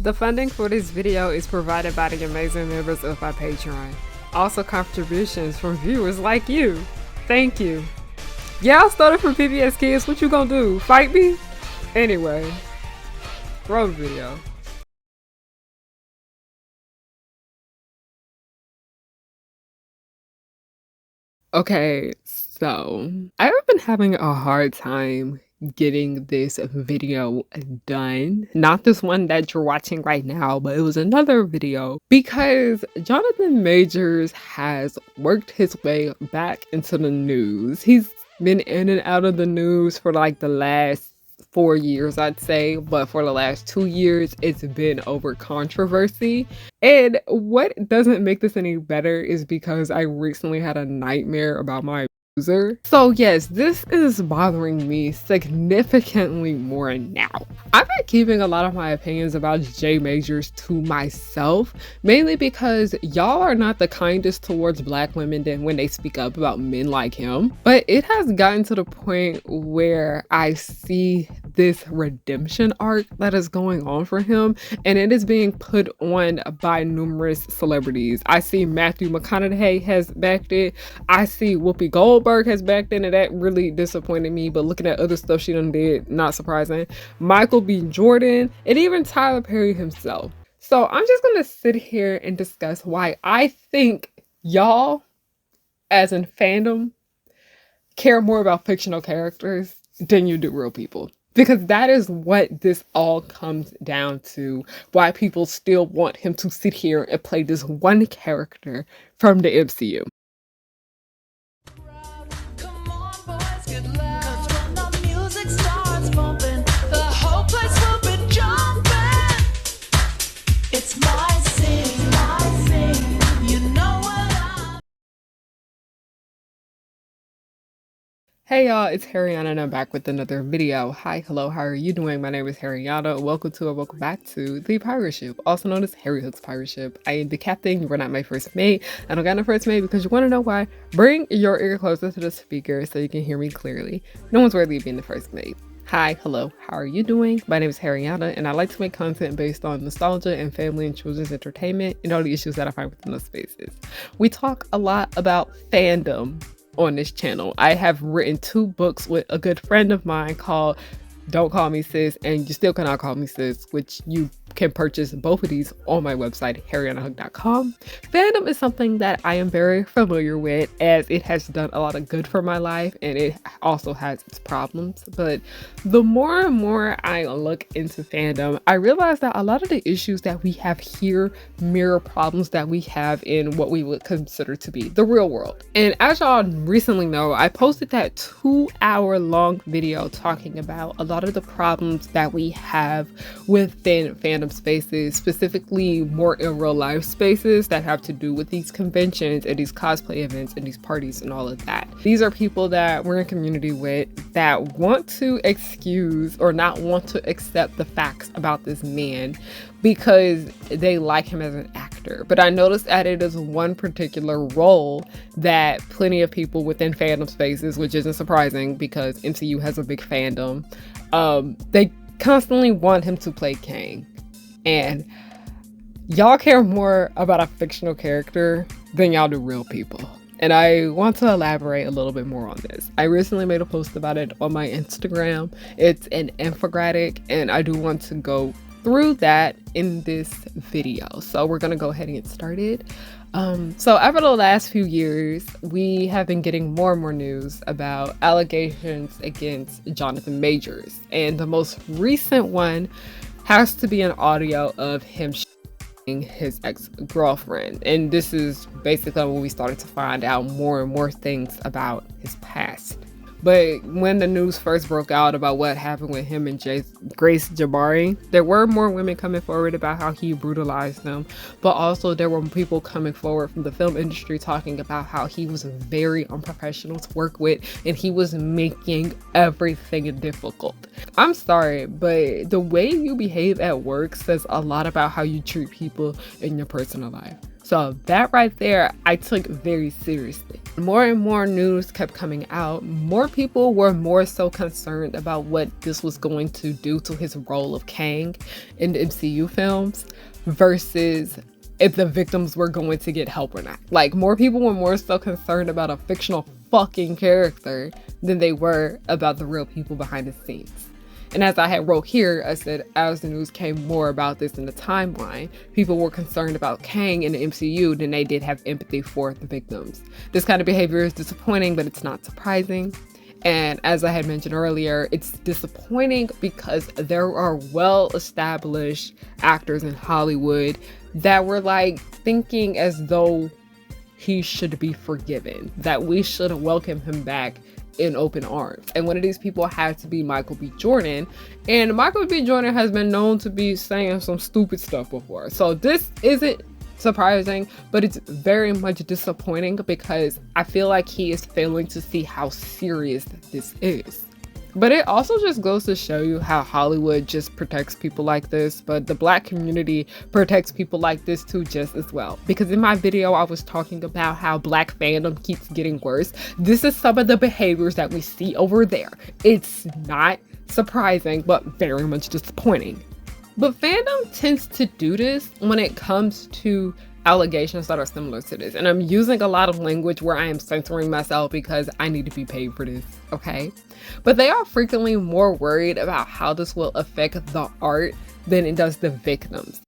The funding for this video is provided by the amazing members of my Patreon. Also contributions from viewers like you. Thank you. Yeah, I started from PBS Kids. What you gonna do? Fight me? Anyway, roll the video. Okay, so I've been having a hard time getting this video done. Not this one that you're watching right now, but it was another video because Jonathan Majors has worked his way back into the news. He's been in and out of the news for like the last 4 years, I'd say, but for the last 2 years, it's been over controversy. And what doesn't make this any better is because I recently had a nightmare about my user. So yes, this is bothering me significantly more now. I've been keeping a lot of my opinions about J Majors to myself, mainly because y'all are not the kindest towards black women than when they speak up about men like him. But it has gotten to the point where I see this redemption arc that is going on for him, and it is being put on by numerous celebrities. I see Matthew McConaughey has backed it. I see Whoopi Goldberg has backed it, and that really disappointed me. But looking at other stuff she done did, not surprising. Michael B. Jordan, and even Tyler Perry himself. So I'm just gonna sit here and discuss why I think y'all, as in fandom, care more about fictional characters than you do real people. Because that is what this all comes down to. Why people still want him to sit here and play this one character from the MCU. It's my scene, my scene. You know what Hey y'all, it's Harriana and I'm back with another video. Hi, hello, how are you doing? My name is Harriana. Welcome to or welcome back to The Pirate Ship, also known as Harry Hook's Pirate Ship. I am the captain, you were not my first mate. I don't got no first mate because you want to know why? Bring your ear closer to the speaker so you can hear me clearly. No one's worthy of being the first mate. Hi, hello, how are you doing? My name is Harriana and I like to make content based on nostalgia and family and children's entertainment and all the issues that I find within those spaces. We talk a lot about fandom on this channel. I have written 2 books with a good friend of mine called Don't Call Me Sis and You Still Cannot Call Me Sis, which you can purchase both of these on my website, harrianahook.com. Fandom is something that I am very familiar with as it has done a lot of good for my life and it also has its problems. But the more and more I look into fandom, I realize that a lot of the issues that we have here mirror problems that we have in what we would consider to be the real world. And as y'all recently know, I posted that 2-hour-long video talking about a lot of the problems that we have within fandom spaces, specifically more in real life spaces that have to do with these conventions and these cosplay events and these parties and all of that. These are people that we're in community with that want to excuse or not want to accept the facts about this man because they like him as an actor. But I noticed that it is one particular role that plenty of people within fandom spaces, which isn't surprising because MCU has a big fandom, they constantly want him to play Kang. And y'all care more about a fictional character than y'all do real people. And I want to elaborate a little bit more on this. I recently made a post about it on my Instagram. It's an infographic and I do want to go through that in this video. So we're gonna go ahead and get started. So over the last few years, we have been getting more and more news about allegations against Jonathan Majors. And the most recent one has to be an audio of him his ex-girlfriend. And this is basically when we started to find out more and more things about his past. But when the news first broke out about what happened with him and Grace Jabari, there were more women coming forward about how he brutalized them. But also there were people coming forward from the film industry talking about how he was very unprofessional to work with and he was making everything difficult. I'm sorry, but the way you behave at work says a lot about how you treat people in your personal life. So that right there, I took very seriously. More and more news kept coming out. More people were more so concerned about what this was going to do to his role of Kang in the MCU films versus if the victims were going to get help or not. Like, more people were more so concerned about a fictional fucking character than they were about the real people behind the scenes. And as I had wrote here, I said, as the news came more about this in the timeline, people were concerned about Kang in the MCU than they did have empathy for the victims. This kind of behavior is disappointing, but it's not surprising. And as I had mentioned earlier, it's disappointing because there are well-established actors in Hollywood that were like thinking as though he should be forgiven, that we should welcome him back in open arms. And one of these people had to be Michael B. Jordan. And Michael B. Jordan has been known to be saying some stupid stuff before. So this isn't surprising, but it's very much disappointing because I feel like he is failing to see how serious this is. But it also just goes to show you how Hollywood just protects people like this, but the Black community protects people like this too just as well. Because in my video, I was talking about how Black fandom keeps getting worse. This is some of the behaviors that we see over there. It's not surprising, but very much disappointing. But fandom tends to do this when it comes to allegations that are similar to this. And I'm using a lot of language where I am censoring myself because I need to be paid for this, okay? But they are frequently more worried about how this will affect the art than it does the victims.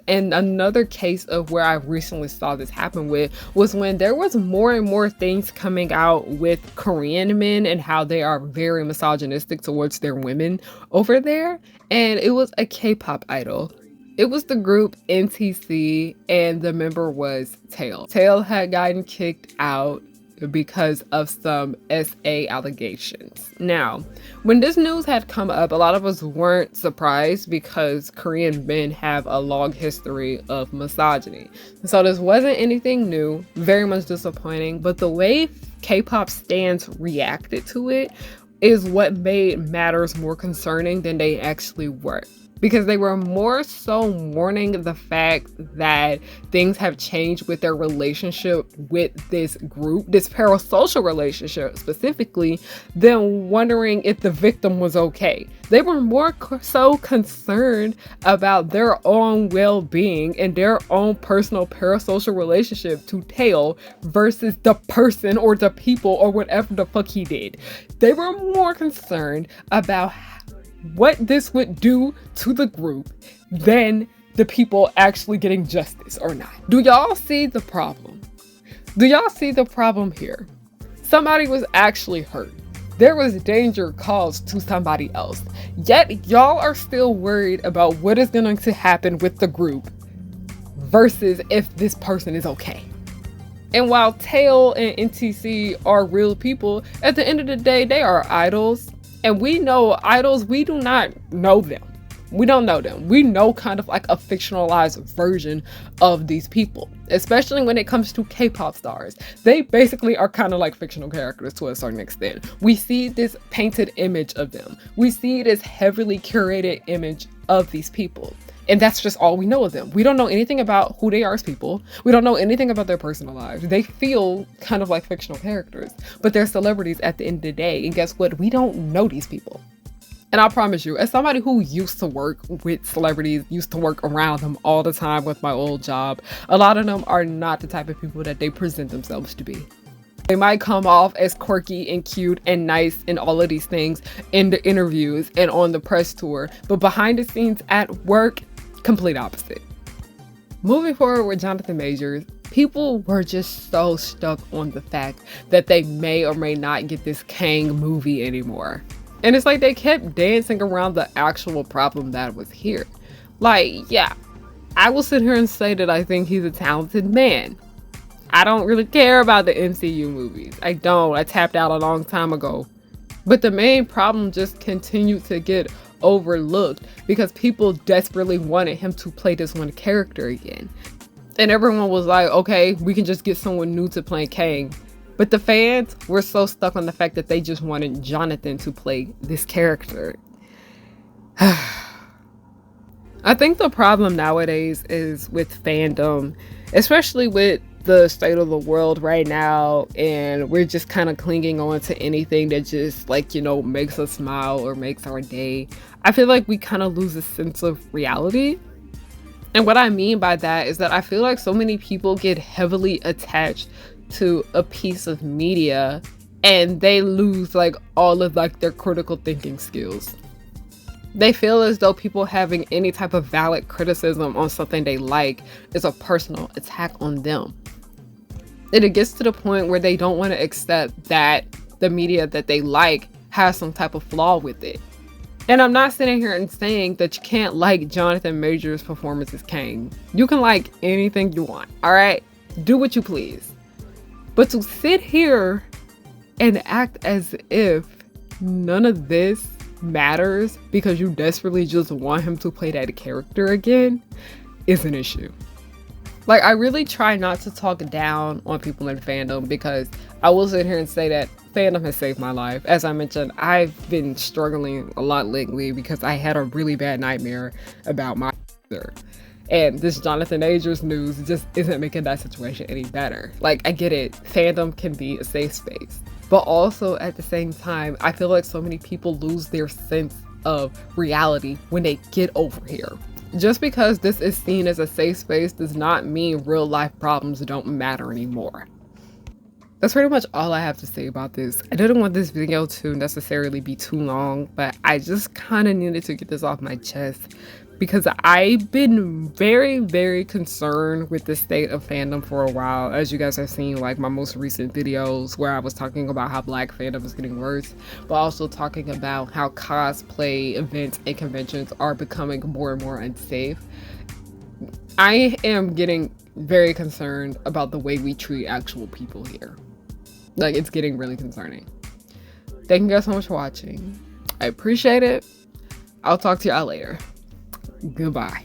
And another case of where I recently saw this happen with was when there was more and more things coming out with Korean men and how they are very misogynistic towards their women over there. And it was a K-pop idol. It was the group NTC and the member was Tail. Tail had gotten kicked out because of some SA allegations. Now, when this news had come up, a lot of us weren't surprised because Korean men have a long history of misogyny. So this wasn't anything new, very much disappointing, but the way K-pop stans reacted to it is what made matters more concerning than they actually were. Because they were more so mourning the fact that things have changed with their relationship with this group, this parasocial relationship specifically, than wondering if the victim was okay. They were more so concerned about their own well-being and their own personal parasocial relationship to Tail versus the person or the people or whatever the fuck he did. They were more concerned about what this would do to the group than the people actually getting justice or not. Do y'all see the problem? Do y'all see the problem here? Somebody was actually hurt. There was danger caused to somebody else. Yet y'all are still worried about what is going to happen with the group versus if this person is okay. And while Tail and NTC are real people, at the end of the day, they are idols. And we know idols, we do not know them. We don't know them. We know kind of like a fictionalized version of these people, especially when it comes to K-pop stars. They basically are kind of like fictional characters to a certain extent. We see this painted image of them. We see this heavily curated image of these people. And that's just all we know of them. We don't know anything about who they are as people. We don't know anything about their personal lives. They feel kind of like fictional characters, but they're celebrities at the end of the day. And guess what? We don't know these people. And I promise you, as somebody who used to work with celebrities, used to work around them all the time with my old job, a lot of them are not the type of people that they present themselves to be. They might come off as quirky and cute and nice and all of these things in the interviews and on the press tour, but behind the scenes at work, complete opposite. Moving forward with Jonathan Majors, people were just so stuck on the fact that they may or may not get this Kang movie anymore. And it's like they kept dancing around the actual problem that was here. Like, yeah, I will sit here and say that I think he's a talented man. I don't really care about the MCU movies. I don't. I tapped out a long time ago. But the main problem just continued to get overlooked because people desperately wanted him to play this one character again. And everyone was like, okay, we can just get someone new to play Kang. But the fans were so stuck on the fact that they just wanted Jonathan to play this character. I think the problem nowadays is with fandom, especially with the state of the world right now, and we're just kind of clinging on to anything that just, like, you know, makes us smile or makes our day. I feel like we kind of lose a sense of reality. And what I mean by that is that I feel like so many people get heavily attached to a piece of media and they lose like all of like their critical thinking skills. They feel as though people having any type of valid criticism on something they like is a personal attack on them. And it gets to the point where they don't want to accept that the media that they like has some type of flaw with it. And I'm not sitting here and saying that you can't like Jonathan Majors' performance as Kang. You can like anything you want, all right? Do what you please. But to sit here and act as if none of this matters because you desperately just want him to play that character again is an issue. Like, I really try not to talk down on people in fandom because I will sit here and say that fandom has saved my life. As I mentioned, I've been struggling a lot lately because I had a really bad nightmare about my sister. And this Jonathan Majors news just isn't making that situation any better. Like, I get it, fandom can be a safe space. But also at the same time, I feel like so many people lose their sense of reality when they get over here. Just because this is seen as a safe space does not mean real life problems don't matter anymore. That's pretty much all I have to say about this. I didn't want this video to necessarily be too long, but I just kind of needed to get this off my chest because I've been very, very concerned with the state of fandom for a while. As you guys have seen, like my most recent videos where I was talking about how Black fandom is getting worse, but also talking about how cosplay events and conventions are becoming more and more unsafe. I am getting very concerned about the way we treat actual people here. Like, it's getting really concerning. Thank you guys so much for watching. I appreciate it. I'll talk to y'all later. Goodbye.